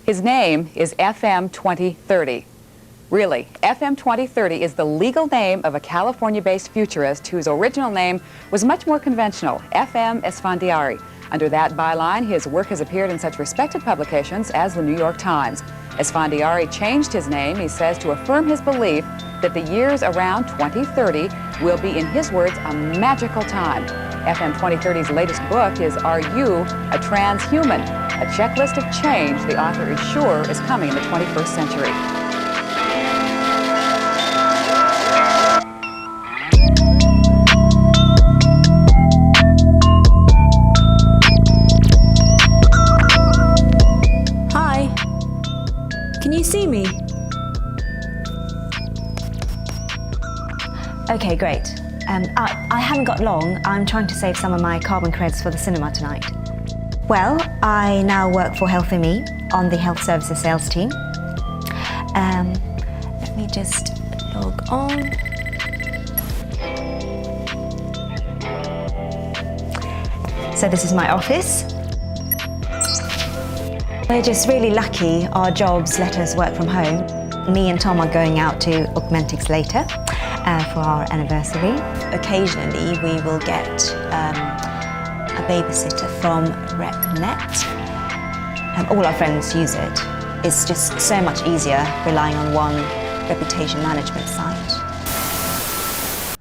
His name is FM 2030. Really, FM 2030 is the legal name of a California-based futurist whose original name was much more conventional, FM Esfandiari. Under that byline, his work has appeared in such respected publications as the New York Times. Esfandiari changed his name, he says, to affirm his belief that the years around 2030 will be, in his words, a magical time. FM 2030's latest book is Are You a Transhuman? A checklist of change the author is sure is coming in the 21st century. Can you see me? Okay, great. I haven't got long. I'm trying to save some of my carbon credits for the cinema tonight. Well, I now work for Healthy Me on the health services sales team. Let me just log on. So this is my office. We're just really lucky our jobs let us work from home. Me and Tom are going out to Augmentics later for our anniversary. Occasionally we will get a babysitter from RepNet. All our friends use it. It's just so much easier relying on one reputation management site.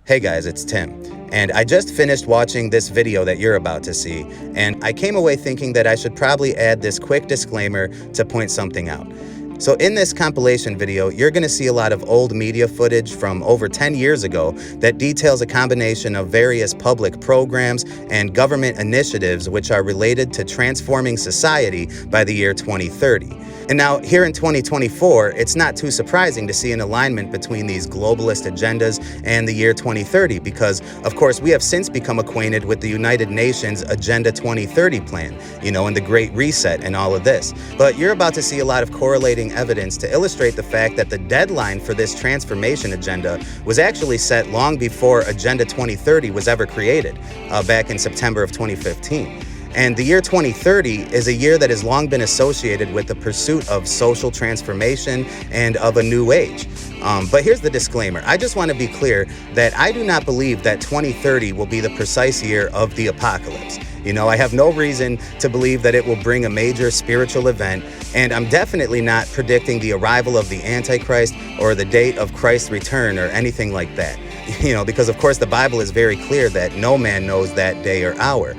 Hey guys, it's Tim. And I just finished watching this video that you're about to see, and I came away thinking that I should probably add this quick disclaimer to point something out. So in this compilation video, you're going to see a lot of old media footage from over 10 years ago that details a combination of various public programs and government initiatives which are related to transforming society by the year 2030. And now, here in 2024, it's not too surprising to see an alignment between these globalist agendas and the year 2030 because, of course, we have since become acquainted with the United Nations Agenda 2030 plan, and the Great Reset and all of this. But you're about to see a lot of correlating evidence to illustrate the fact that the deadline for this transformation agenda was actually set long before Agenda 2030 was ever created, back in September of 2015. And the year 2030 is a year that has long been associated with the pursuit of social transformation and of a new age. But here's the disclaimer. I just want to be clear that I do not believe that 2030 will be the precise year of the apocalypse. I have no reason to believe that it will bring a major spiritual event, and I'm definitely not predicting the arrival of the Antichrist or the date of Christ's return or anything like that. Because of course the Bible is very clear that no man knows that day or hour.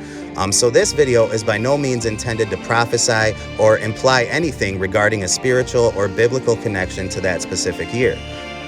So this video is by no means intended to prophesy or imply anything regarding a spiritual or biblical connection to that specific year.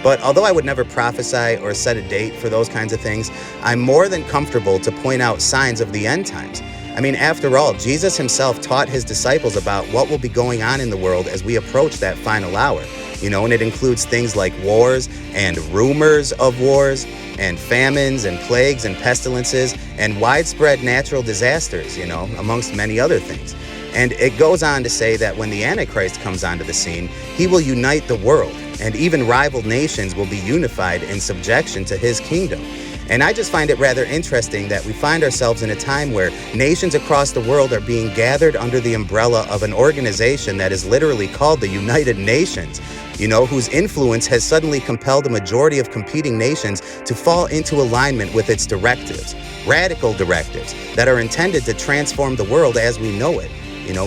But although I would never prophesy or set a date for those kinds of things, I'm more than comfortable to point out signs of the end times. I mean, after all, Jesus himself taught his disciples about what will be going on in the world as we approach that final hour. And it includes things like wars and rumors of wars and famines and plagues and pestilences and widespread natural disasters, amongst many other things. And it goes on to say that when the Antichrist comes onto the scene, he will unite the world, and even rival nations will be unified in subjection to his kingdom. And I just find it rather interesting that we find ourselves in a time where nations across the world are being gathered under the umbrella of an organization that is literally called the United Nations, whose influence has suddenly compelled a majority of competing nations to fall into alignment with its directives, radical directives that are intended to transform the world as we know it,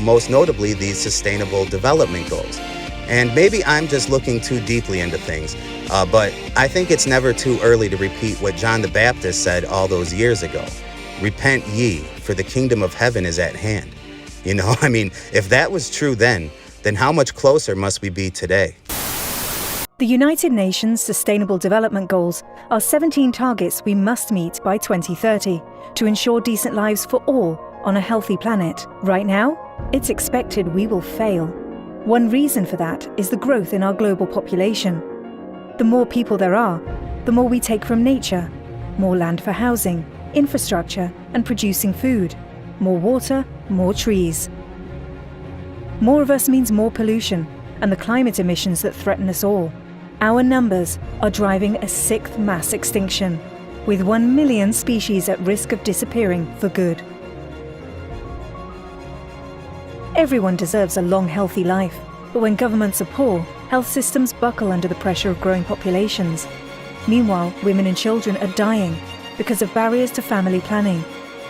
most notably these Sustainable Development Goals. And maybe I'm just looking too deeply into things, but I think it's never too early to repeat what John the Baptist said all those years ago. Repent ye, for the kingdom of heaven is at hand. If that was true then how much closer must we be today? The United Nations Sustainable Development Goals are 17 targets we must meet by 2030 to ensure decent lives for all on a healthy planet. Right now, it's expected we will fail. One reason for that is the growth in our global population. The more people there are, the more we take from nature, more land for housing, infrastructure, and producing food, more water, more trees. More of us means more pollution and the climate emissions that threaten us all. Our numbers are driving a sixth mass extinction, with 1 million species at risk of disappearing for good. Everyone deserves a long, healthy life, But when governments are poor, health systems buckle under the pressure of growing populations. Meanwhile, women and children are dying because of barriers to family planning,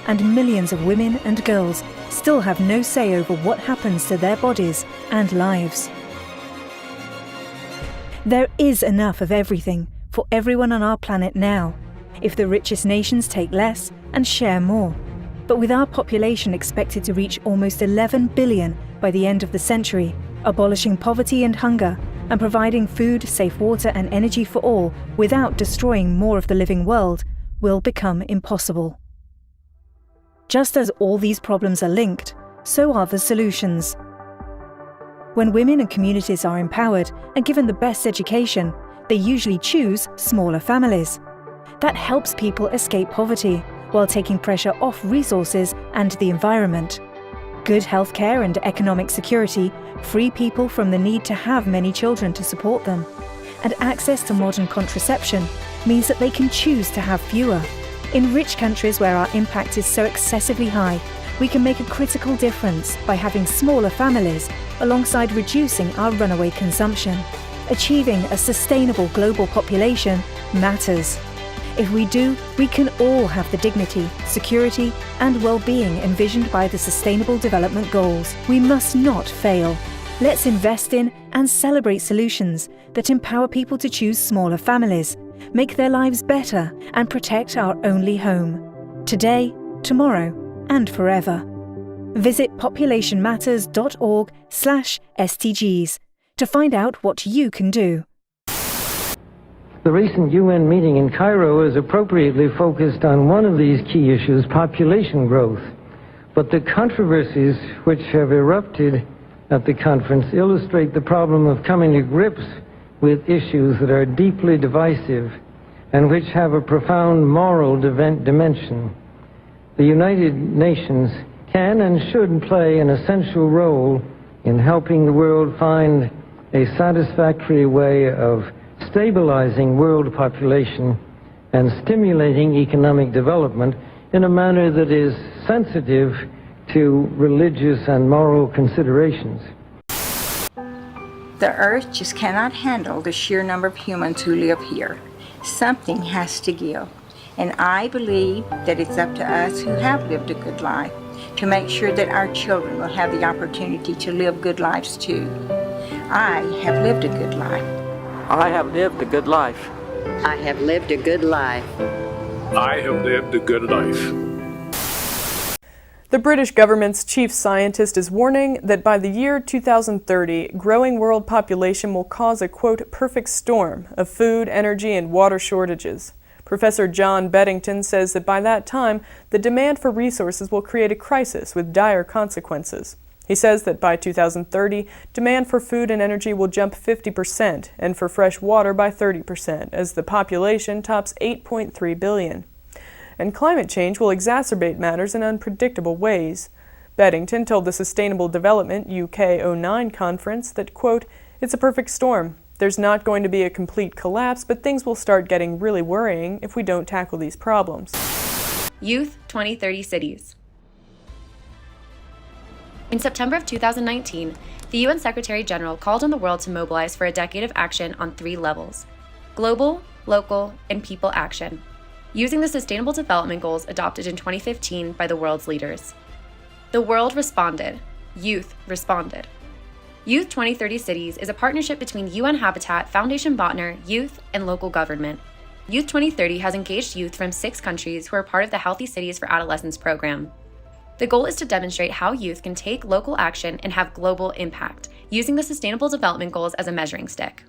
and millions of women and girls still have no say over what happens to their bodies and lives. There is enough of everything for everyone on our planet now, if the richest nations take less and share more. But with our population expected to reach almost 11 billion by the end of the century, abolishing poverty and hunger and providing food, safe water and energy for all without destroying more of the living world will become impossible. Just as all these problems are linked, so are the solutions. When women and communities are empowered and given the best education, they usually choose smaller families. That helps people escape poverty while taking pressure off resources and the environment. Good healthcare and economic security free people from the need to have many children to support them. And access to modern contraception means that they can choose to have fewer. In rich countries where our impact is so excessively high, we can make a critical difference by having smaller families alongside reducing our runaway consumption. Achieving a sustainable global population matters. If we do, we can all have the dignity, security, and well-being envisioned by the Sustainable Development Goals. We must not fail. Let's invest in and celebrate solutions that empower people to choose smaller families, make their lives better, and protect our only home. Today, tomorrow, and forever. Visit populationmatters.org/SDGs to find out what you can do. The recent UN meeting in Cairo is appropriately focused on one of these key issues, population growth. But the controversies which have erupted at the conference illustrate the problem of coming to grips with issues that are deeply divisive and which have a profound moral dimension. The United Nations can and should play an essential role in helping the world find a satisfactory way of stabilizing world population and stimulating economic development in a manner that is sensitive to religious and moral considerations. The earth just cannot handle the sheer number of humans who live here. Something has to give. And I believe that it's up to us who have lived a good life to make sure that our children will have the opportunity to live good lives too. I have lived a good life. I have lived a good life. I have lived a good life. I have lived a good life. The British government's chief scientist is warning that by the year 2030, growing world population will cause a, quote, perfect storm of food, energy, and water shortages. Professor John Beddington says that by that time, the demand for resources will create a crisis with dire consequences. He says that by 2030, demand for food and energy will jump 50% and for fresh water by 30% as the population tops 8.3 billion. And climate change will exacerbate matters in unpredictable ways. Beddington told the Sustainable Development UK 09 conference that, quote, it's a perfect storm. There's not going to be a complete collapse, but things will start getting really worrying if we don't tackle these problems. Youth 2030 Cities. In September of 2019, the UN Secretary General called on the world to mobilize for a decade of action on 3 levels: global, local, and people action, using the Sustainable Development Goals adopted in 2015 by the world's leaders. The world responded. Youth responded. Youth 2030 Cities is a partnership between UN Habitat, Foundation Botner, youth, and local government. Youth 2030 has engaged youth from 6 countries who are part of the Healthy Cities for Adolescents program. The goal is to demonstrate how youth can take local action and have global impact, using the Sustainable Development Goals as a measuring stick.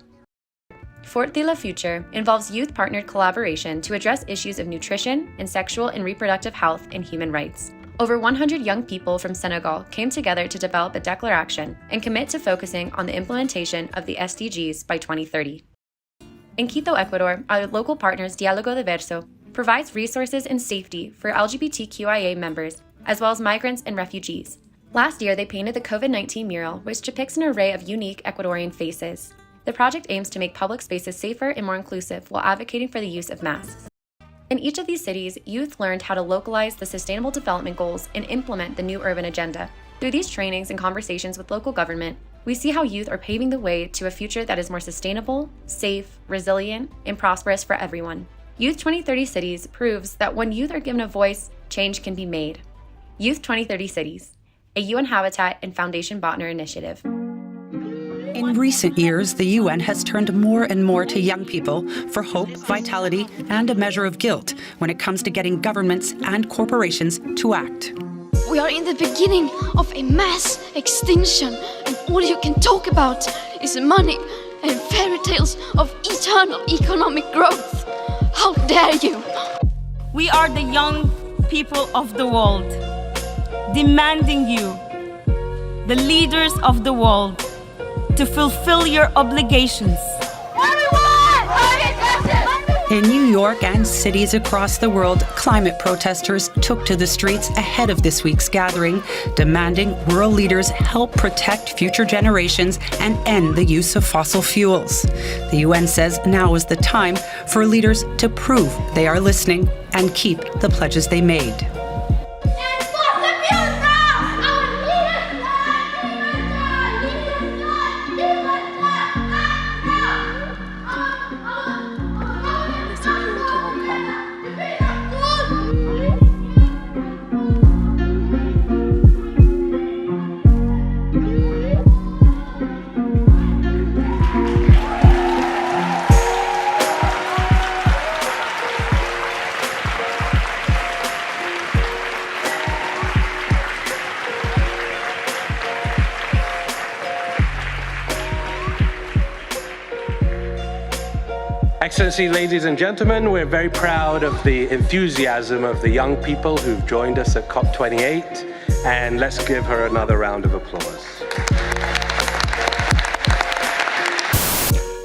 Fort de la Future involves youth-partnered collaboration to address issues of nutrition and sexual and reproductive health and human rights. Over 100 young people from Senegal came together to develop a declaration and commit to focusing on the implementation of the SDGs by 2030. In Quito, Ecuador, our local partners Diálogo Diverso provides resources and safety for LGBTQIA members, as well as migrants and refugees. Last year, they painted the COVID-19 mural, which depicts an array of unique Ecuadorian faces. The project aims to make public spaces safer and more inclusive while advocating for the use of masks. In each of these cities, youth learned how to localize the Sustainable Development Goals and implement the new urban agenda. Through these trainings and conversations with local government, we see how youth are paving the way to a future that is more sustainable, safe, resilient, and prosperous for everyone. Youth 2030 Cities proves that when youth are given a voice, change can be made. Youth 2030 Cities, a UN Habitat and Foundation Botner initiative. In recent years, the UN has turned more and more to young people for hope, vitality, and a measure of guilt when it comes to getting governments and corporations to act. We are in the beginning of a mass extinction, and all you can talk about is money and fairy tales of eternal economic growth. How dare you! We are the young people of the world, demanding you, the leaders of the world, to fulfill your obligations. In New York and cities across the world, climate protesters took to the streets ahead of this week's gathering, demanding world leaders help protect future generations and end the use of fossil fuels. The UN says now is the time for leaders to prove they are listening and keep the pledges they made. Excellency, ladies and gentlemen, we're very proud of the enthusiasm of the young people who've joined us at COP28, and let's give her another round of applause.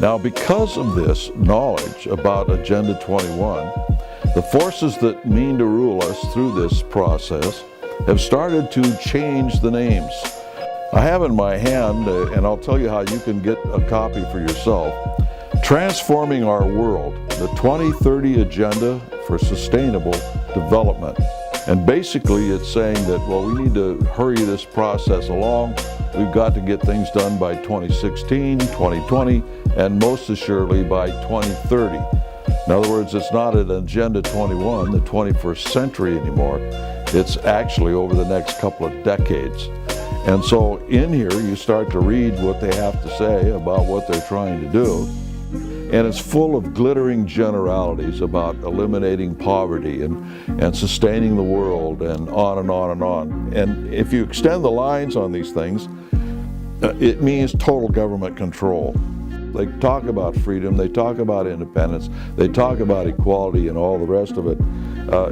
Now, because of this knowledge about Agenda 21, the forces that mean to rule us through this process have started to change the names. I have in my hand, and I'll tell you how you can get a copy for yourself, Transforming Our World, the 2030 Agenda for Sustainable Development. And basically it's saying that, well, we need to hurry this process along. We've got to get things done by 2016, 2020, and most assuredly by 2030. In other words, it's not an Agenda 21, the 21st century anymore. It's actually over the next couple of decades. And so in here you start to read what they have to say about what they're trying to do. And it's full of glittering generalities about eliminating poverty and sustaining the world and on and on and on. And if you extend the lines on these things, it means total government control. They talk about freedom, they talk about independence, they talk about equality and all the rest of it,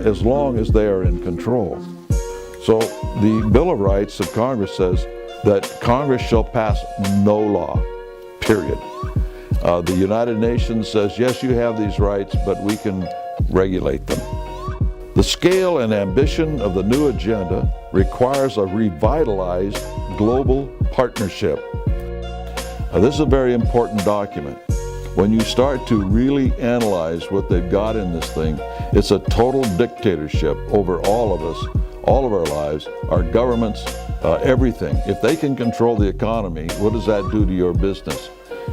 as long as they are in control. So the Bill of Rights of Congress says that Congress shall pass no law, period. The United Nations says, yes, you have these rights, but we can regulate them. The scale and ambition of the new agenda requires a revitalized global partnership. This is a very important document. When you start to really analyze what they've got in this thing, it's a total dictatorship over all of us, all of our lives, our governments, everything. If they can control the economy, what does that do to your business?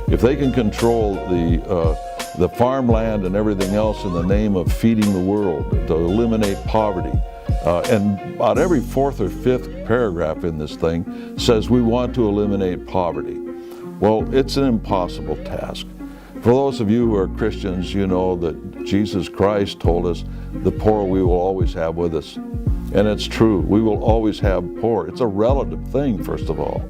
If they can control the farmland and everything else in the name of feeding the world, to eliminate poverty, and about every fourth or fifth paragraph in this thing says we want to eliminate poverty. Well, it's an impossible task. For those of you who are Christians, you know that Jesus Christ told us the poor we will always have with us. And it's true, we will always have poor. It's a relative thing, first of all.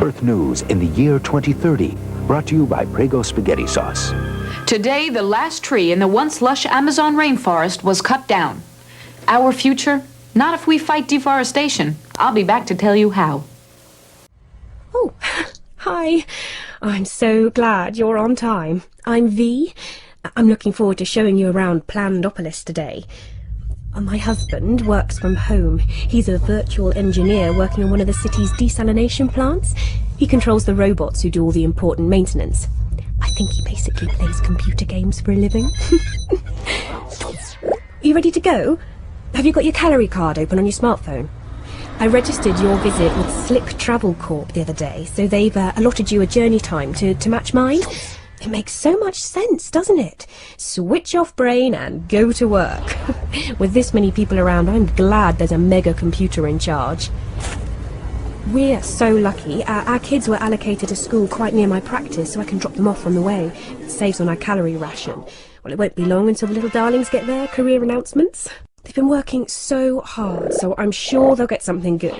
Earth News in the year 2030, brought to you by Prego Spaghetti Sauce. Today, the last tree in the once lush Amazon rainforest was cut down. Our future? Not if we fight deforestation. I'll be back to tell you how. Oh, hi. I'm so glad you're on time. I'm V. I'm looking forward to showing you around Plandopolis today. My husband works from home. He's a virtual engineer working on one of the city's desalination plants. He controls the robots who do all the important maintenance. I think he basically plays computer games for a living. You ready to go? Have you got your calorie card open on your smartphone? I registered your visit with Slick Travel Corp the other day, so they've allotted you a journey time to match mine. It makes so much sense, doesn't it? Switch off brain and go to work. With this many people around, I'm glad there's a mega computer in charge. We're so lucky. Our kids were allocated a school quite near my practice, so I can drop them off on the way. It saves on our calorie ration. Well, it won't be long until the little darlings get their career announcements. They've been working so hard, so I'm sure they'll get something good.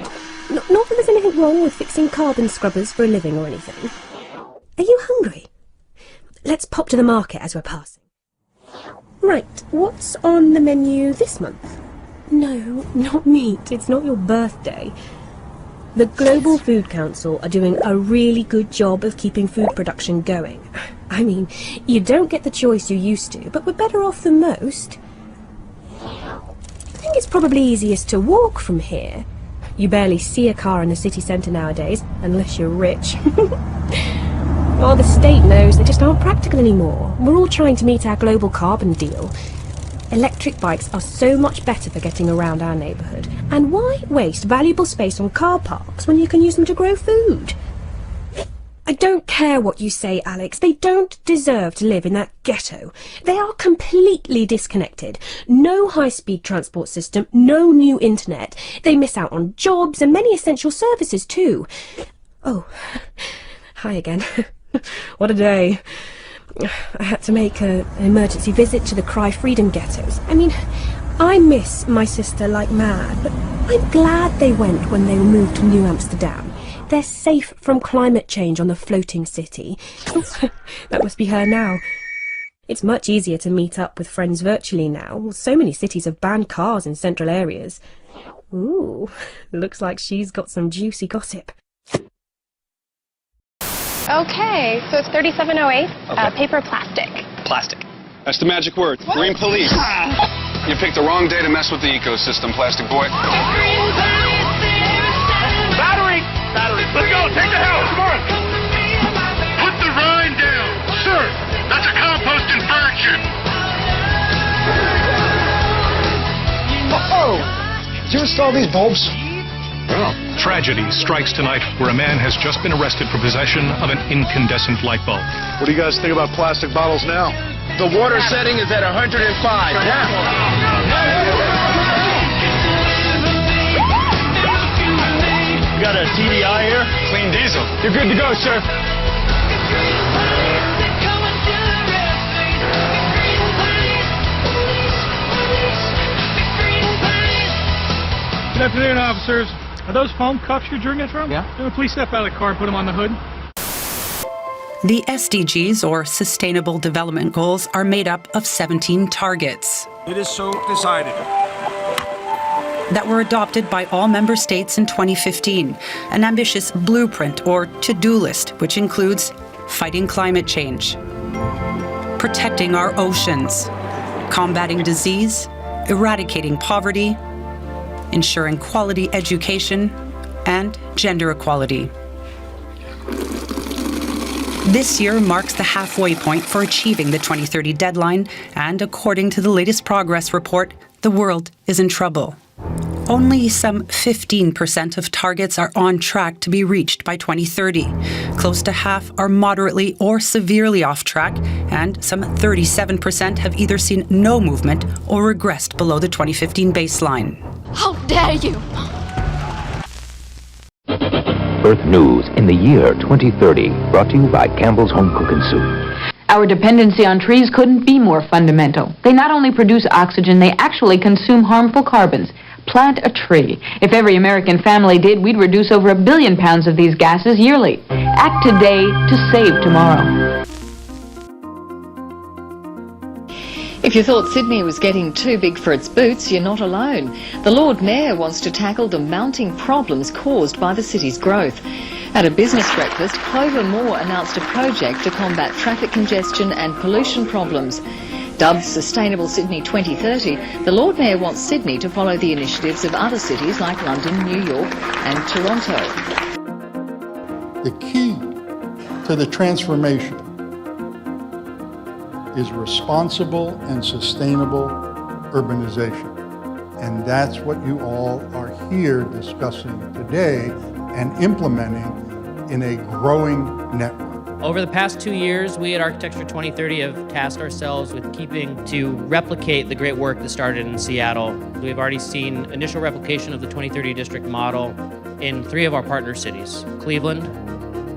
Not that there's anything wrong with fixing carbon scrubbers for a living or anything. Are you hungry? Let's pop to the market as we're passing. Right, what's on the menu this month? No, not meat. It's not your birthday. The Global Food Council are doing a really good job of keeping food production going. I mean, you don't get the choice you used to, but we're better off than most. I think it's probably easiest to walk from here. You barely see a car in the city centre nowadays, unless you're rich. Well, the state knows they just aren't practical anymore. We're all trying to meet our global carbon deal. Electric bikes are so much better for getting around our neighbourhood. And why waste valuable space on car parks when you can use them to grow food? I don't care what you say, Alex. They don't deserve to live in that ghetto. They are completely disconnected. No high-speed transport system, no new internet. They miss out on jobs and many essential services too. Oh, hi again. What a day. I had to make an emergency visit to the Cry Freedom ghettos. I mean, I miss my sister like mad, but I'm glad they went when they were moved to New Amsterdam. They're safe from climate change on the floating city. Oh, that must be her now. It's much easier to meet up with friends virtually now. So many cities have banned cars in central areas. Ooh, looks like she's got some juicy gossip. Okay, so it's 3708, Okay. paper plastic. Plastic. That's the magic word. Green police. You picked the wrong day to mess with the ecosystem, plastic boy. Battery! Battery. Let's go! Take the house! Come on! Put the rind down! Sir! That's a composting bird shit! Uh-oh! Did you install these bulbs? Well, Tragedy strikes tonight where a man has just been arrested for possession of an incandescent light bulb. What do you guys think about plastic bottles now? The water setting is at 105. Yeah. You got a TDI here? Clean diesel. You're good to go, sir. Good afternoon, officers. Are those foam cuffs you're drinking from? Yeah. Please step out of the car and put them on the hood. The SDGs, or Sustainable Development Goals, are made up of 17 targets It is so decided. that were adopted by all member states in 2015, an ambitious blueprint or to-do list, which includes fighting climate change, protecting our oceans, combating disease, eradicating poverty, ensuring quality education, and gender equality. This year marks the halfway point for achieving the 2030 deadline, and according to the latest progress report, the world is in trouble. Only some 15% of targets are on track to be reached by 2030. Close to half are moderately or severely off track, and some 37% have either seen no movement or regressed below the 2015 baseline. How dare you! Earth News in the year 2030, brought to you by Campbell's Home Cooking Soup. Our dependency on trees couldn't be more fundamental. They not only produce oxygen, they actually consume harmful carbons. Plant a tree. If every American family did, we'd reduce over 1 billion pounds of these gases yearly. Act today to save tomorrow. If you thought Sydney was getting too big for its boots, you're not alone. The Lord Mayor wants to tackle the mounting problems caused by the city's growth. At a business breakfast, Clover Moore announced a project to combat traffic congestion and pollution problems. Dubbed Sustainable Sydney 2030, the Lord Mayor wants Sydney to follow the initiatives of other cities like London, New York and Toronto. The key to the transformation is responsible and sustainable urbanization. And that's what you all are here discussing today and implementing in a growing network. Over the past 2 years, we at Architecture 2030 have tasked ourselves with keeping to replicate the great work that started in Seattle. We've already seen initial replication of the 2030 district model in 3 of our partner cities, Cleveland,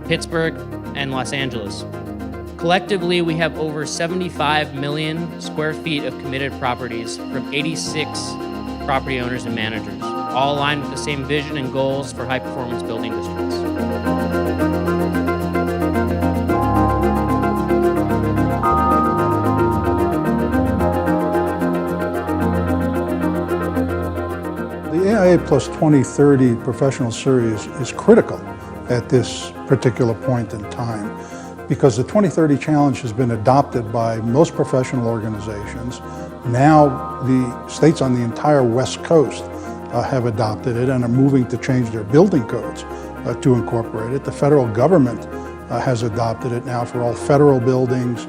Pittsburgh, and Los Angeles. Collectively, we have over 75 million square feet of committed properties from 86 property owners and managers, all aligned with the same vision and goals for high-performance building districts. The AIA Plus 2030 professional series is critical at this particular point in time because the 2030 challenge has been adopted by most professional organizations. Now the states on the entire West Coast have adopted it and are moving to change their building codes to incorporate it. The federal government has adopted it now for all federal buildings,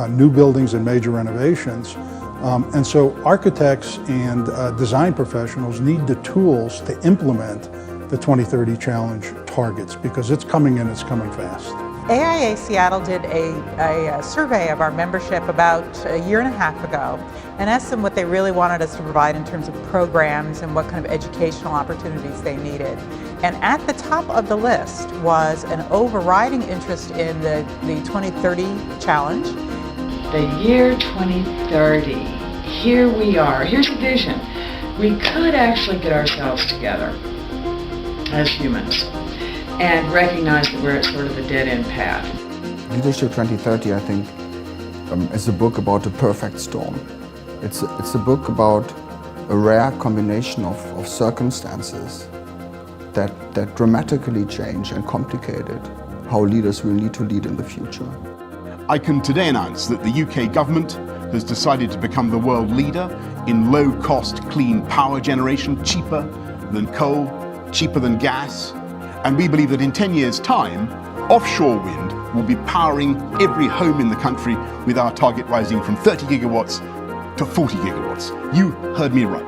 new buildings and major renovations. And so architects and design professionals need the tools to implement the 2030 challenge targets because it's coming and it's coming fast. AIA Seattle did a survey of our membership about a year and a half ago and asked them what they really wanted us to provide in terms of programs and what kind of educational opportunities they needed. And at the top of the list was an overriding interest in the 2030 challenge. The year 2030, here we are, here's the vision. We could actually get ourselves together as humans and recognize that we're at sort of a dead-end path. Leadership 2030, I think, is a book about the perfect storm. It's a book about a rare combination of circumstances that dramatically change and complicated how leaders will need to lead in the future. I can today announce that the UK government has decided to become the world leader in low-cost clean power generation, cheaper than coal, cheaper than gas. And we believe that in 10 years' time, offshore wind will be powering every home in the country with our target rising from 30 gigawatts to 40 gigawatts. You heard me right.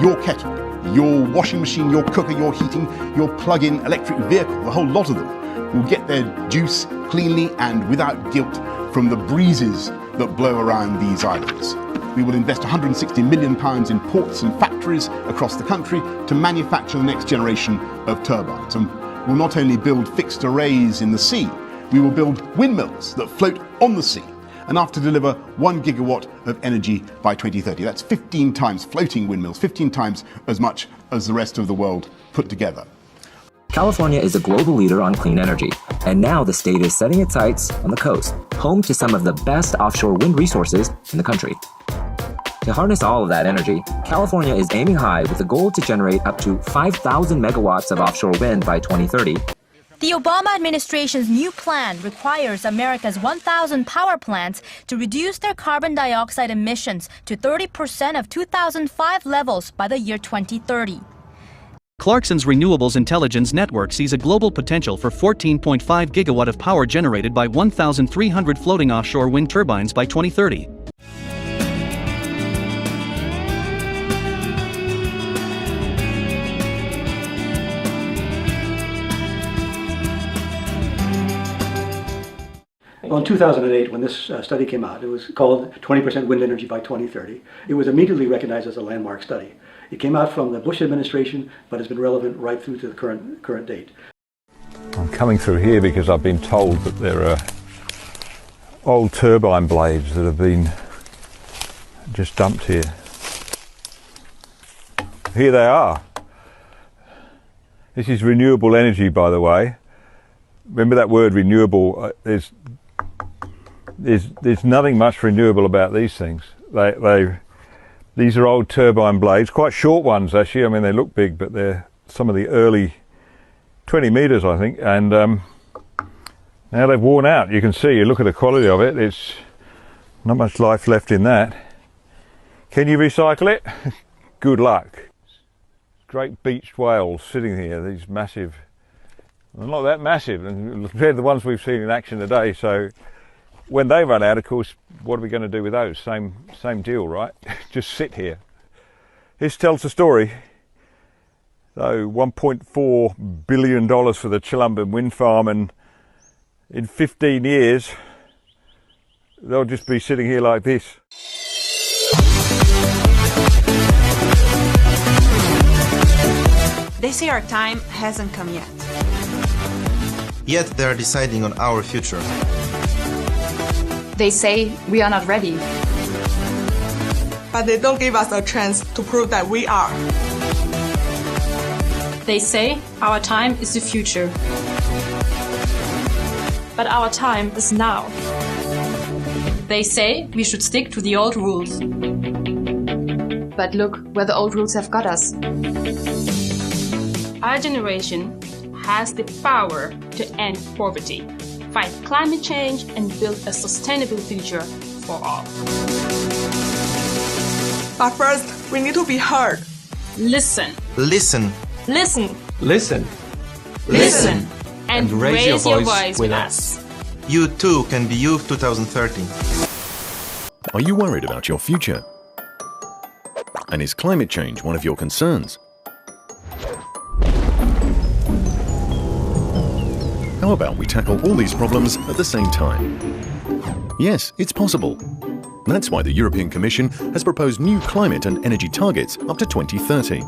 Your kettle, your washing machine, your cooker, your heating, your plug-in electric vehicle, the whole lot of them will get their juice cleanly and without guilt from the breezes that blow around these islands. We will invest £160 million in ports and factories across the country to manufacture the next generation of turbines. And we'll not only build fixed arrays in the sea, we will build windmills that float on the sea, enough to deliver 1 gigawatt of energy by 2030. That's 15 times floating windmills, 15 times as much as the rest of the world put together. California is a global leader on clean energy, and now the state is setting its sights on the coast, home to some of the best offshore wind resources in the country. To harness all of that energy, California is aiming high with a goal to generate up to 5,000 megawatts of offshore wind by 2030. The Obama administration's new plan requires America's 1,000 power plants to reduce their carbon dioxide emissions to 30% of 2005 levels by the year 2030. Clarkson's Renewables Intelligence Network sees a global potential for 14.5 gigawatt of power generated by 1,300 floating offshore wind turbines by 2030. Well, in 2008, when this study came out, it was called 20% Wind Energy by 2030. It was immediately recognized as a landmark study. It came out from the Bush administration, but has been relevant right through to the current date. I'm coming through here because I've been told that there are old turbine blades that have been just dumped here. Here they are. This is renewable energy, by the way. Remember that word renewable? There's nothing much renewable about these things. These are old turbine blades, quite short ones actually. I mean, they look big, but they're some of the early 20 meters, I think. And now they've worn out. You can see, you look at the quality of it, it's not much life left in that. Can you recycle it? Good luck. Great beached whales sitting here, these massive, well, not that massive compared to the ones we've seen in action today. So when they run out, of course, what are we going to do with those? Same deal, right? Just sit here. This tells the story. So $1.4 billion for the Chillumbin wind farm, and in 15 years, they'll just be sitting here like this. They say our time hasn't come yet. Yet they are deciding on our future. They say we are not ready. But they don't give us a chance to prove that we are. They say our time is the future. But our time is now. They say we should stick to the old rules. But look where the old rules have got us. Our generation has the power to end poverty, fight climate change, and build a sustainable future for all. But first, we need to be heard. Listen. Listen. Listen. Listen. Listen. And raise your voice with us. You too can be Youth 2030. Are you worried about your future? And is climate change one of your concerns? How about we tackle all these problems at the same time? Yes, it's possible. That's why the European Commission has proposed new climate and energy targets up to 2030.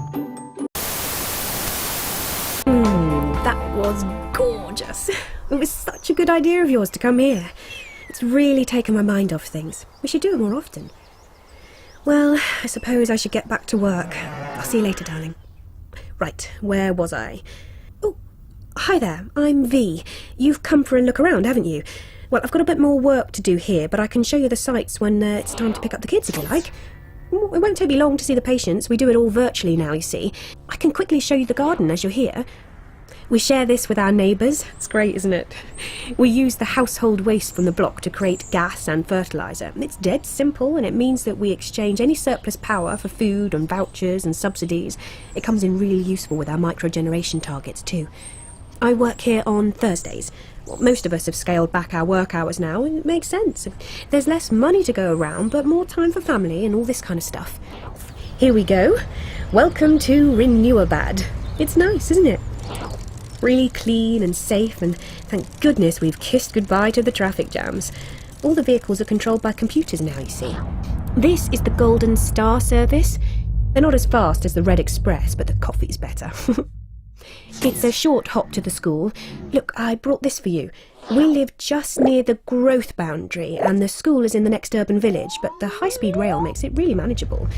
That was gorgeous. It was such a good idea of yours to come here. It's really taken my mind off things. We should do it more often. Well, I suppose I should get back to work. I'll see you later, darling. Right, where was I? Oh, hi there, I'm V. You've come for a look around, haven't you? Well, I've got a bit more work to do here, but I can show you the sites when it's time to pick up the kids, if you like. It won't take me long to see the patients. We do it all virtually now, you see. I can quickly show you the garden as you're here. We share this with our neighbours. It's great, isn't it? We use the household waste from the block to create gas and fertiliser. It's dead simple, and it means that we exchange any surplus power for food and vouchers and subsidies. It comes in really useful with our microgeneration targets too. I work here on Thursdays. Well, most of us have scaled back our work hours now, and it makes sense. There's less money to go around, but more time for family and all this kind of stuff. Here we go. Welcome to Renewabad. It's nice, isn't it? Really clean and safe, and thank goodness we've kissed goodbye to the traffic jams. All the vehicles are controlled by computers now, you see. This is the Golden Star service. They're not as fast as the Red Express, but the coffee's better. It's a short hop to the school. Look, I brought this for you. We live just near the growth boundary, and the school is in the next urban village, but the high-speed rail makes it really manageable.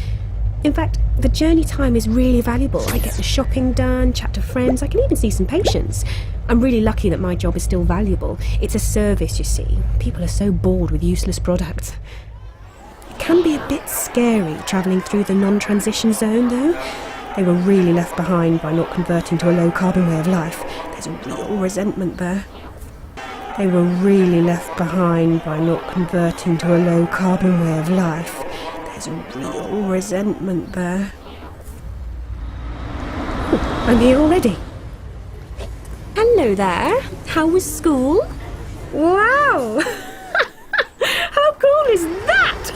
In fact, the journey time is really valuable. I get the shopping done, chat to friends, I can even see some patients. I'm really lucky that my job is still valuable. It's a service, you see. People are so bored with useless products. It can be a bit scary travelling through the non-transition zone, though. They were really left behind by not converting to a low-carbon way of life. There's a real resentment there. They were really left behind by not converting to a low-carbon way of life. There's a real resentment there. Oh, I'm here already. Hello there. How was school? Wow! How cool is that?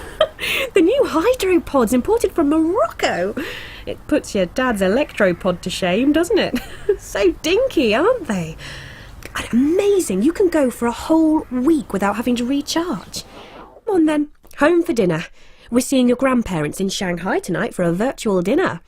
The new hydropods imported from Morocco. It puts your dad's electropod to shame, doesn't it? So dinky, aren't they? And amazing. You can go for a whole week without having to recharge. Come on then, home for dinner. We're seeing your grandparents in Shanghai tonight for a virtual dinner.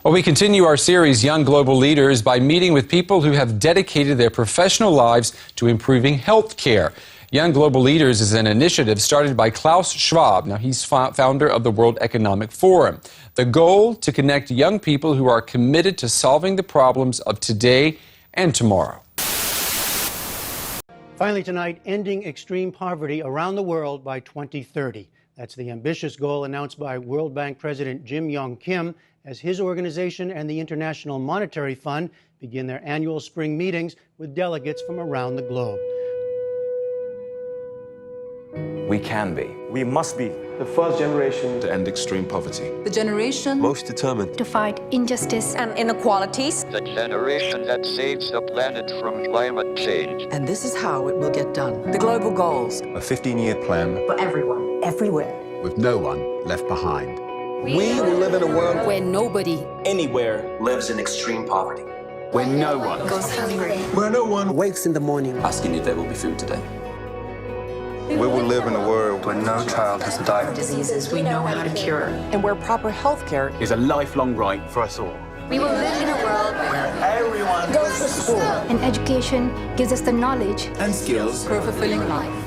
Well, we continue our series, Young Global Leaders, by meeting with people who have dedicated their professional lives to improving health care. Young Global Leaders is an initiative started by Klaus Schwab. Now, he's founder of the World Economic Forum. The goal, to connect young people who are committed to solving the problems of today and tomorrow. Finally tonight, ending extreme poverty around the world by 2030. That's the ambitious goal announced by World Bank President Jim Yong Kim as his organization and the International Monetary Fund begin their annual spring meetings with delegates from around the globe. We can be. We must be the first generation to end extreme poverty. The generation Most determined to fight injustice and inequalities. The generation that saves the planet from climate change. And this is how it will get done. The global goals. A 15-year plan For everyone, everywhere. with no one left behind. We will live in a world where nobody Anywhere lives in extreme poverty. where no one goes hungry. Where no one Wakes in the morning asking if there will be food today. We will live in a world where no child has to die of diseases we know how to cure. And where proper health care is a lifelong right for us all. We will live in a world where Everyone goes to school. And education gives us the knowledge and skills For a fulfilling life.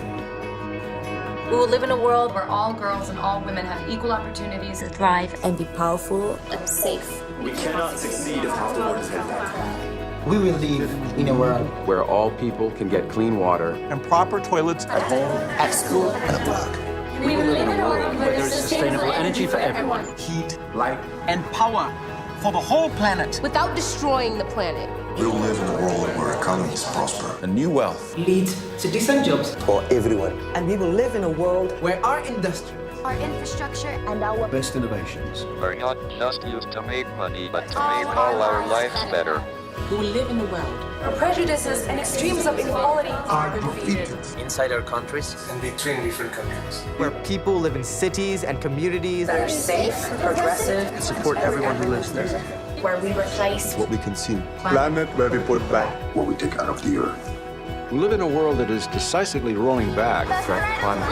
We will live in a world where all girls and all women have equal opportunities to thrive And be powerful. and safe. We cannot succeed if half the world is headed. We will live in a world Where all people can get clean water. And proper toilets at home, at school and at work. We will live in a world where there's sustainable energy for everyone. Heat, light, and power for the whole planet. Without destroying the planet. we will live in a world where economies prosper. And new wealth Lead to decent jobs. for everyone. And we will live in a world where our industry, Our infrastructure and our Best innovations. are not just used to make money, but to make all our lives better. we will live in a world where prejudices and extremes of inequality Are defeated. inside our countries. And between different countries. Where people live in cities and communities that are safe, progressive, And support everyone who lives there. Where we replace What we consume. Planet where we put back what we take out of the earth. We live in a world that is decisively rolling back the threat of climate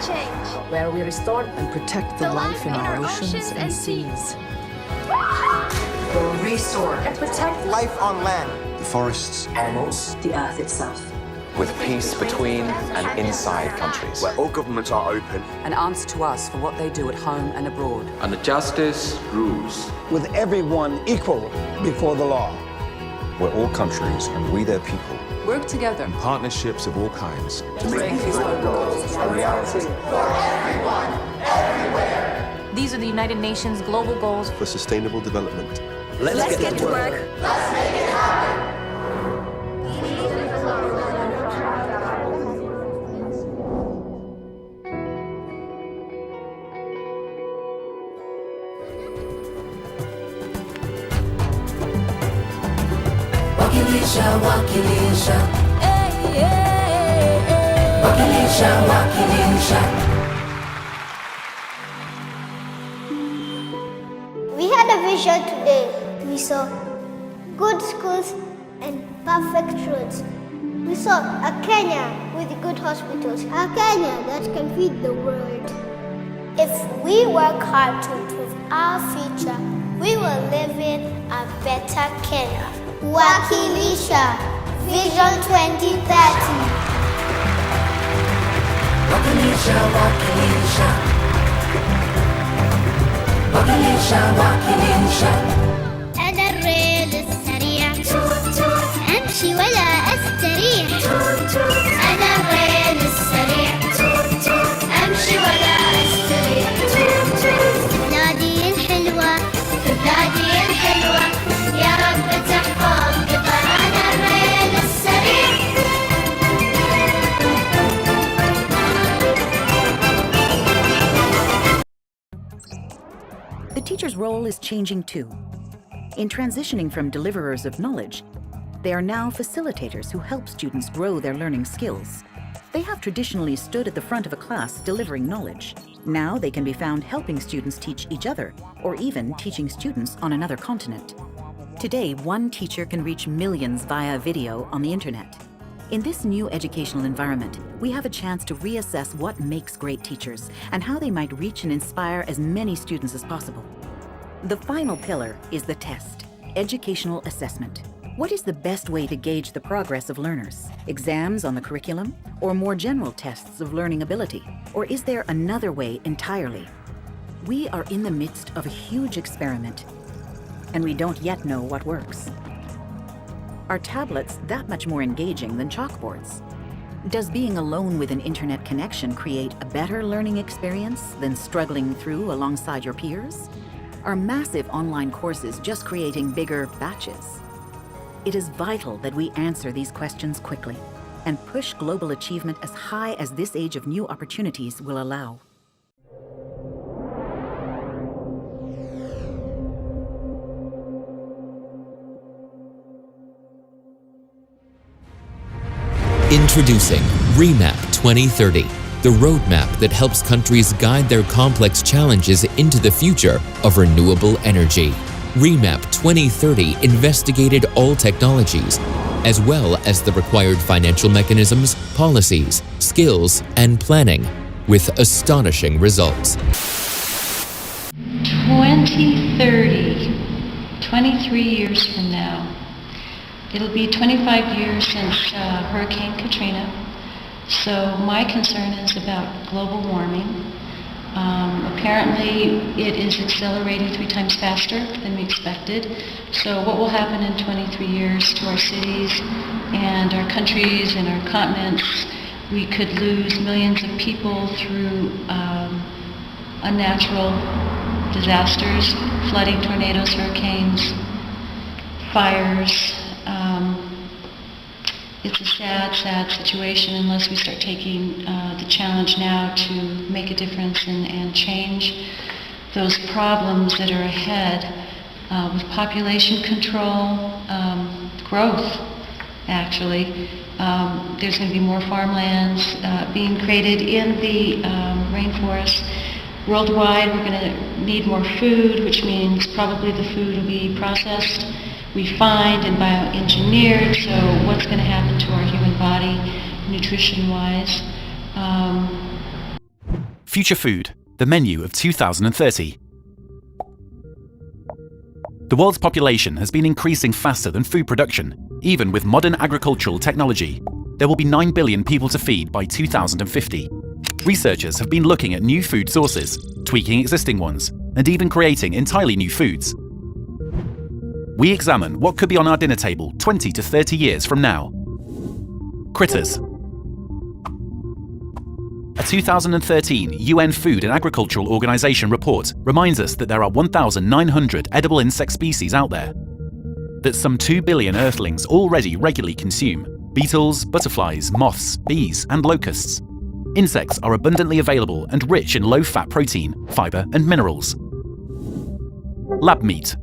change. where we restore and protect the life in our oceans and seas. We'll restore and protect life on land, The forests, animals, the earth itself. with peace between and inside countries. where all governments are open. And answer to us for what they do at home and abroad. And the justice rules. With everyone equal before the law. Where all countries and we their people. Work together. And partnerships of all kinds. To make these goals a reality. These are the United Nations global goals. For sustainable development. Let's get to work. Wakilisha, wakilisha. Wakilisha, wakilisha. We had a vision today. We saw good schools and perfect roads. We saw a Kenya with good hospitals, a Kenya that can feed the world. If we work hard to improve our future, we will live in a better Kenya. Wakilisha, Vision 2030. Wakilisha, wakilisha. Wakilisha, wakilisha. أنا الريل السريع أمشي ولا أستريح. أنا الريل السريع أمشي ولا أستريح. بلادي الحلوة بلادي الحلوة يا رب تحفظ قطر. أنا الريل السريع. The teacher's role is changing too. In transitioning from deliverers of knowledge, they are now facilitators who help students grow their learning skills. They have traditionally stood at the front of a class delivering knowledge. Now they can be found helping students teach each other, or even teaching students on another continent. Today, one teacher can reach millions via video on the internet. In this new educational environment, we have a chance to reassess what makes great teachers and how they might reach and inspire as many students as possible. The final pillar is the test, educational assessment. What is the best way to gauge the progress of learners? Exams on the curriculum? Or more general tests of learning ability? Or is there another way entirely? We are in the midst of a huge experiment, and we don't yet know what works. Are tablets that much more engaging than chalkboards? Does being alone with an internet connection create a better learning experience than struggling through alongside your peers? Are massive online courses just creating bigger batches? It is vital that we answer these questions quickly and push global achievement as high as this age of new opportunities will allow. Introducing REMAP 2030, the roadmap that helps countries guide their complex challenges into the future of renewable energy. REMAP 2030 investigated all technologies, as well as the required financial mechanisms, policies, skills, and planning, with astonishing results. 2030, 23 years from now. It'll be 25 years since Hurricane Katrina, so my concern is about global warming. Apparently it is accelerating 3 times faster than we expected, so what will happen in 23 years to our cities and our countries and our continents? We could lose millions of people through unnatural disasters, flooding, tornadoes, hurricanes, fires. It's a sad, sad situation unless we start taking the challenge now to make a difference and change those problems that are ahead with population control, growth, actually. There's going to be more farmlands being created in the rainforest. Worldwide, we're going to need more food, which means probably the food will be processed, refined, and bioengineered. So what's going to happen to our human body, nutrition-wise? Future Food, the menu of 2030. The world's population has been increasing faster than food production, even with modern agricultural technology. There will be 9 billion people to feed by 2050. Researchers have been looking at new food sources, tweaking existing ones, and even creating entirely new foods. We examine what could be on our dinner table 20 to 30 years from now. Critters. A 2013 UN Food and Agricultural Organization report reminds us that there are 1,900 edible insect species out there, that some 2 billion earthlings already regularly consume: beetles, butterflies, moths, bees, and locusts. Insects are abundantly available and rich in low-fat protein, fiber, and minerals. Lab meat.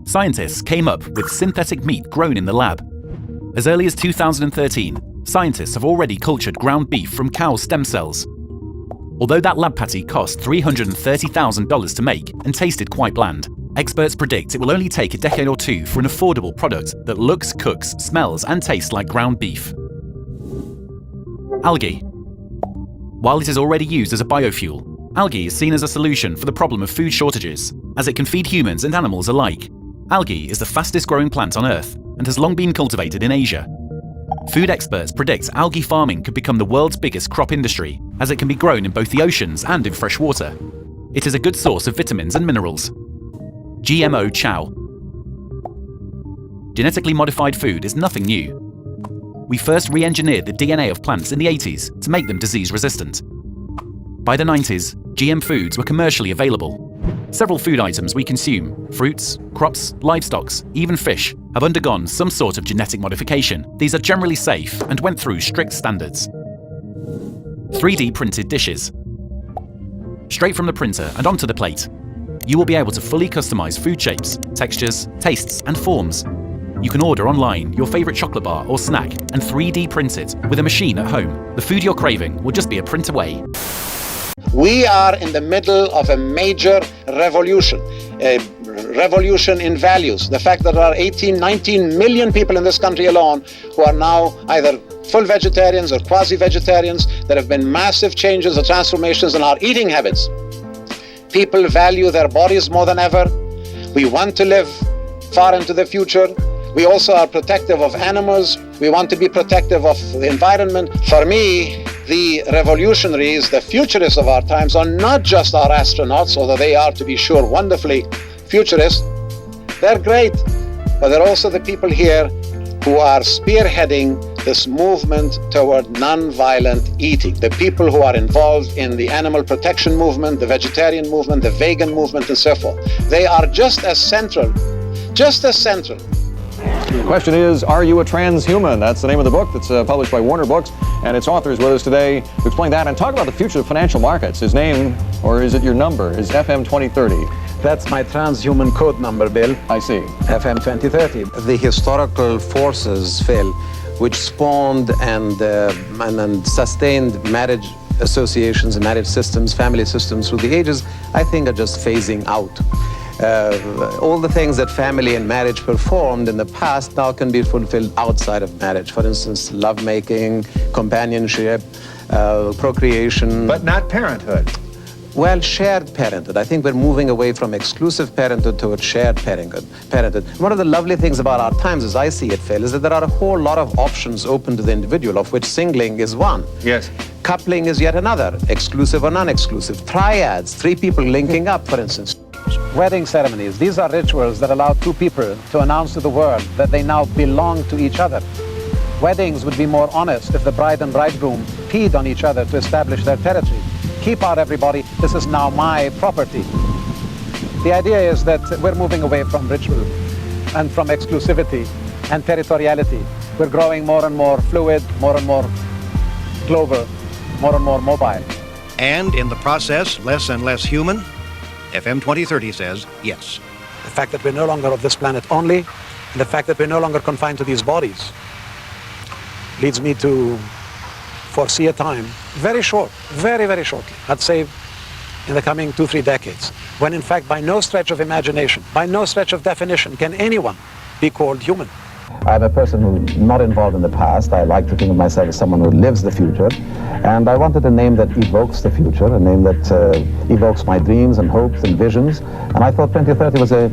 Scientists came up with synthetic meat grown in the lab. As early as 2013, scientists have already cultured ground beef from cow stem cells. Although that lab patty cost $330,000 to make and tasted quite bland, experts predict it will only take a decade or two for an affordable product that looks, cooks, smells, and tastes like ground beef. Algae. While it is already used as a biofuel, algae is seen as a solution for the problem of food shortages, as it can feed humans and animals alike. Algae is the fastest growing plant on Earth and has long been cultivated in Asia. Food experts predict algae farming could become the world's biggest crop industry, as it can be grown in both the oceans and in fresh water. It is a good source of vitamins and minerals. GMO chow. Genetically modified food is nothing new. We first re-engineered the DNA of plants in the 80s to make them disease-resistant. By the 90s, GM foods were commercially available. Several food items we consume, fruits, crops, livestock, even fish, have undergone some sort of genetic modification. These are generally safe and went through strict standards. 3D printed dishes. Straight from the printer and onto the plate, you will be able to fully customize food shapes, textures, tastes, and forms. You can order online your favorite chocolate bar or snack and 3D print it with a machine at home. The food you're craving will just be a print away. We are in the middle of a major revolution, a revolution in values. The fact that there are 18, 19 million people in this country alone who are now either full vegetarians or quasi-vegetarians. There have been massive changes or transformations in our eating habits. People value their bodies more than ever. We want to live far into the future. We also are protective of animals. We want to be protective of the environment. For me, the revolutionaries, the futurists of our times, are not just our astronauts, although they are, to be sure, wonderfully futurist. They're great, but they're also the people here who are spearheading this movement toward non-violent eating. The people who are involved in the animal protection movement, the vegetarian movement, the vegan movement, and so forth. They are just as central. The question is, are you a transhuman? That's the name of the book that's published by Warner Books, and its author is with us today to explain that and talk about the future of financial markets. His name, or is it your number, is FM 2030. That's my transhuman code number, Bill. I see. FM 2030. The historical forces, Phil, which spawned and sustained marriage associations and marriage systems, family systems through the ages, I think are just phasing out. All the things that family and marriage performed in the past now can be fulfilled outside of marriage. For instance, lovemaking, companionship, procreation. But not parenthood. Well, shared parenthood. I think we're moving away from exclusive parenthood towards shared parenthood. One of the lovely things about our times, as I see it, Phil, is that there are a whole lot of options open to the individual, of which singling is one. Yes. Coupling is yet another, exclusive or non-exclusive. Triads, 3 people linking up, for instance. Wedding ceremonies. These are rituals that allow 2 people to announce to the world that they now belong to each other. Weddings would be more honest if the bride and bridegroom peed on each other to establish their territory. Keep out, everybody. This is now my property. The idea is that we're moving away from ritual and from exclusivity and territoriality. We're growing more and more fluid, more and more global, more and more mobile. And in the process, less and less human? FM 2030 says yes. The fact that we're no longer of this planet only, and the fact that we're no longer confined to these bodies, leads me to foresee a time, very short, very, very shortly, I'd say in the coming 2-3 decades, when in fact by no stretch of imagination, by no stretch of definition can anyone be called human. I'm a person who's not involved in the past. I like to think of myself as someone who lives the future. And I wanted a name that evokes the future, a name that evokes my dreams and hopes and visions. And I thought 2030 was a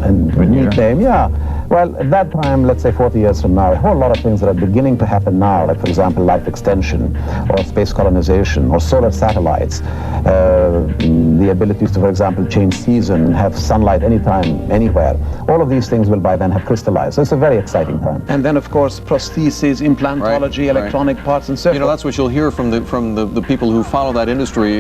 neat name, yeah. Well, at that time, let's say 40 years from now, a whole lot of things that are beginning to happen now, like, for example, life extension, or space colonization, or solar satellites, the abilities to, for example, change season and have sunlight anytime, anywhere. All of these things will by then have crystallized. So it's a very exciting time. And then, of course, prostheses, implantology, electronic parts, and so forth. You know, that's what you'll hear from the people who follow that industry.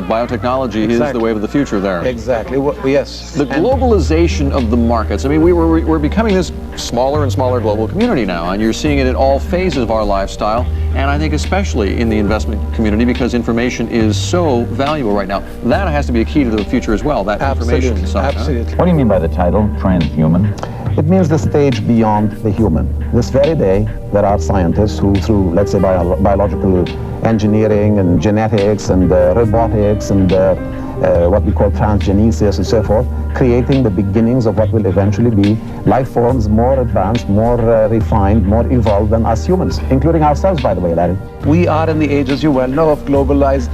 Biotechnology is the wave of the future there. Exactly. Yes. The globalization of the markets. I mean, we're becoming this smaller and smaller global community now, and you're seeing it in all phases of our lifestyle, and I think especially in the investment community, because information is so valuable right now. That has to be a key to the future as well, that information side. Absolutely. What do you mean by the title, transhuman? It means the stage beyond the human. This very day, there are scientists who, through, let's say, biological engineering and genetics and robotics and what we call transgenesis and so forth, creating the beginnings of what will eventually be life forms more advanced, more refined, more evolved than us humans, including ourselves, by the way, Larry. We are in the age, as you well know, of globalized,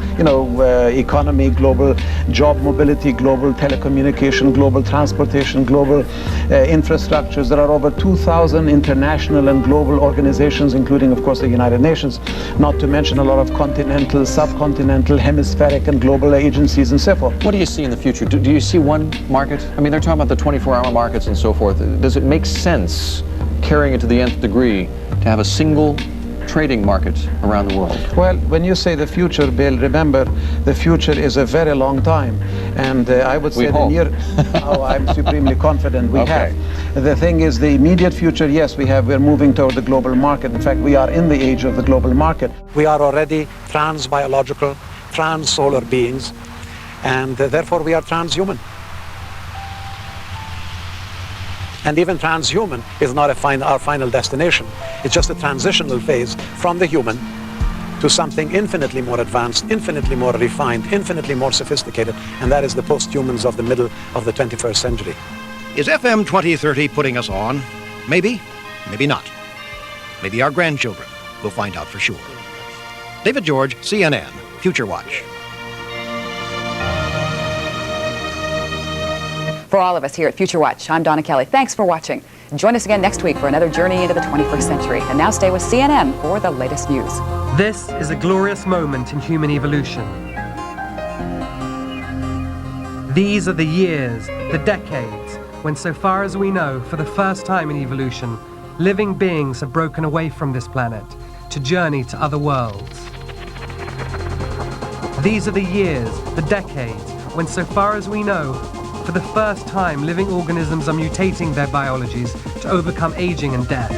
economy, global job mobility, global telecommunication, global transportation, global infrastructures. There are over 2,000 international and global organizations, including, of course, the United Nations, not to mention a lot of continental, subcontinental, hemispheric, and global agencies and so forth. What do you see in the future? Do you see one market? I mean, they're talking about the 24-hour markets and so forth. Does it make sense, carrying it to the nth degree, to have a single trading market around the world? Well, when you say the future, Bill, remember, the future is a very long time. And I would say I'm supremely confident we have. The thing is, the immediate future, yes, we're moving toward the global market. In fact, we are in the age of the global market. We are already trans-biological, trans-solar beings, and therefore we are transhuman. And even transhuman is not our final destination. It's just a transitional phase from the human to something infinitely more advanced, infinitely more refined, infinitely more sophisticated, and that is the post-humans of the middle of the 21st century. Is FM 2030 putting us on? Maybe, maybe not. Maybe our grandchildren will find out for sure. David George, CNN, Future Watch. For all of us here at Future Watch, I'm Donna Kelly. Thanks for watching. Join us again next week for another journey into the 21st century. And now stay with CNN for the latest news. This is a glorious moment in human evolution. These are the years, the decades, when so far as we know, for the first time in evolution, living beings have broken away from this planet to journey to other worlds. These are the years, the decades, when so far as we know, for the first time, living organisms are mutating their biologies to overcome aging and death.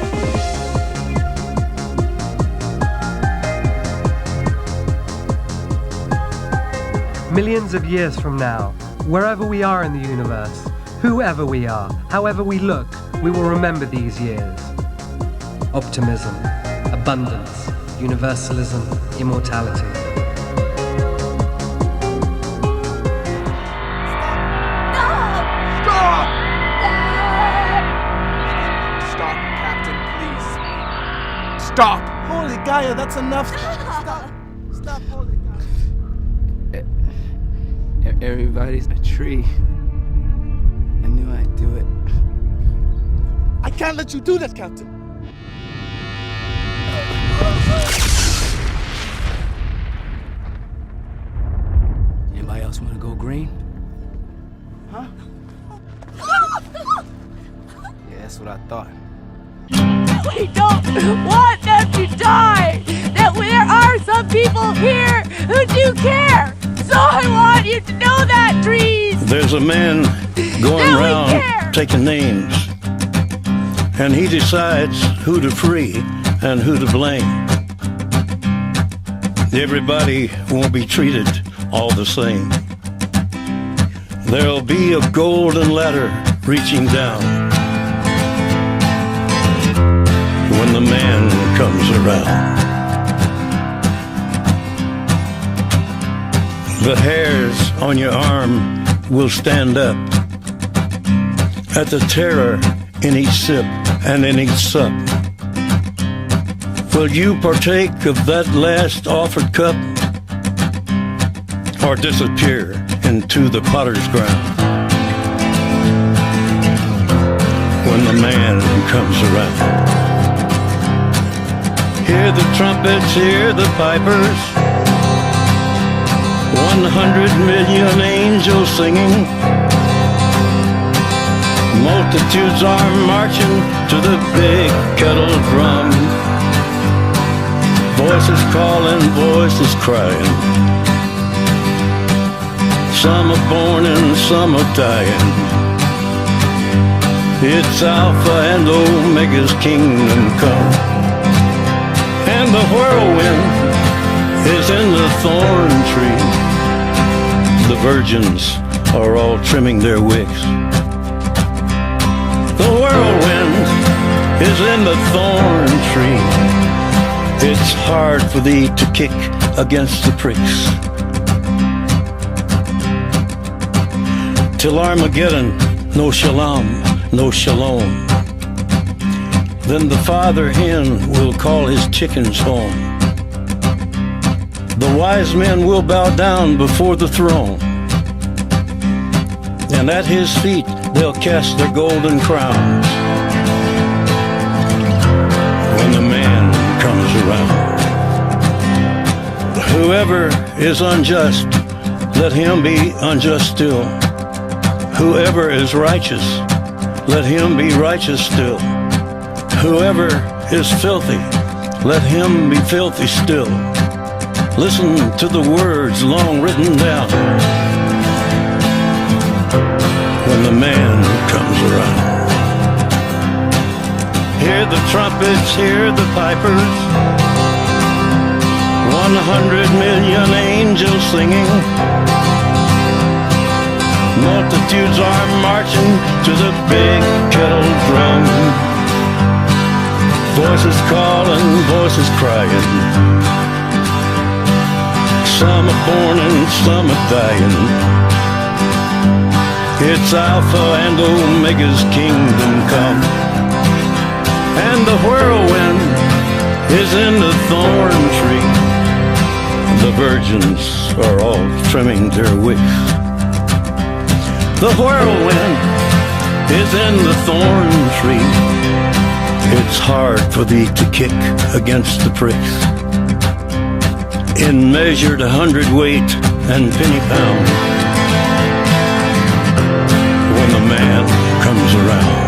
Millions of years from now, wherever we are in the universe, whoever we are, however we look, we will remember these years. Optimism, abundance, universalism, immortality. Stop! Holy Gaia, that's enough! Stop! Stop, holy Gaia! Everybody's a tree. I knew I'd do it. I can't let you do that, Captain! Anybody else want to go green? Huh? Yeah, that's what I thought. We don't want them to die! That there are some people here who do care! So I want you to know that, trees! There's a man going around taking names, and he decides who to free and who to blame. Everybody won't be treated all the same. There'll be a golden ladder reaching down when the man comes around. The hairs on your arm will stand up at the terror in each sip and in each sup. Will you partake of that last offered cup, or disappear into the potter's ground when the man comes around? Hear the trumpets, hear the pipers, 100 million angels singing. Multitudes are marching to the big kettle drum. Voices calling, voices crying. Some are born and some are dying. It's Alpha and Omega's kingdom come. And the whirlwind is in the thorn tree. The virgins are all trimming their wicks. The whirlwind is in the thorn tree. It's hard for thee to kick against the pricks. Till Armageddon, no shalom, no shalom. Then the father hen will call his chickens home. The wise men will bow down before the throne, and at his feet they'll cast their golden crowns when the man comes around. Whoever is unjust, let him be unjust still. Whoever is righteous, let him be righteous still. Whoever is filthy, let him be filthy still. Listen to the words long written down when the man comes around. Hear the trumpets, hear the pipers, 100 million angels singing. Multitudes are marching to the big kettle drum. Voices calling, voices crying. Some are born and some are dying. It's Alpha and Omega's kingdom come. And the whirlwind is in the thorn tree. The virgins are all trimming their wicks. The whirlwind is in the thorn tree. It's hard for thee to kick against the pricks. In measured 100-weight and penny pound, when the man comes around.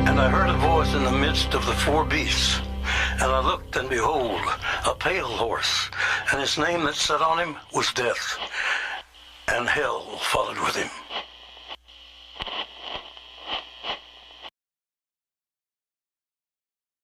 And I heard a voice in the midst of the four beasts, and I looked, and behold, a pale horse, and his name that sat on him was Death, and hell followed with him.